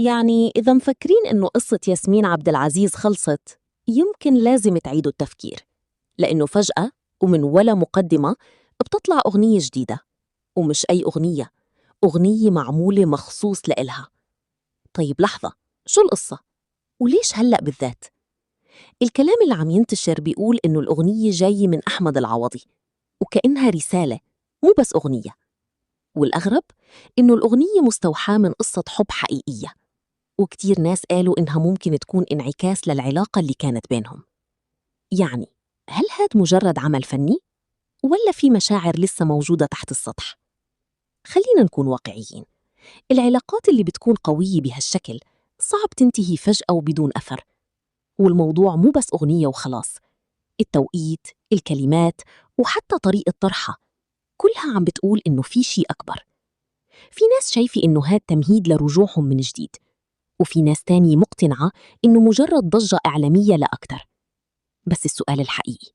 يعني إذا مفكرين إنه قصة ياسمين عبد العزيز خلصت، يمكن لازم تعيدوا التفكير، لأنه فجأة ومن ولا مقدمة بتطلع أغنية جديدة، ومش أي أغنية، أغنية معمولة مخصوص لإلها. طيب لحظة، شو القصة؟ وليش هلأ بالذات؟ الكلام اللي عم ينتشر بيقول إنه الأغنية جاية من أحمد العوضي، وكأنها رسالة مو بس أغنية. والأغرب إنه الأغنية مستوحاة من قصة حب حقيقية، وكتير ناس قالوا إنها ممكن تكون انعكاس للعلاقة اللي كانت بينهم. يعني هل هاد مجرد عمل فني؟ ولا في مشاعر لسه موجودة تحت السطح؟ خلينا نكون واقعيين، العلاقات اللي بتكون قوية بهالشكل صعب تنتهي فجأة وبدون أثر. والموضوع مو بس أغنية وخلاص، التوقيت، الكلمات، وحتى طريقة طرحها كلها عم بتقول إنه في شيء أكبر. في ناس شايفة إنه هاد تمهيد لرجوعهم من جديد، وفي ناس تانية مقتنعة إنه مجرد ضجة إعلامية لا أكتر. بس السؤال الحقيقي،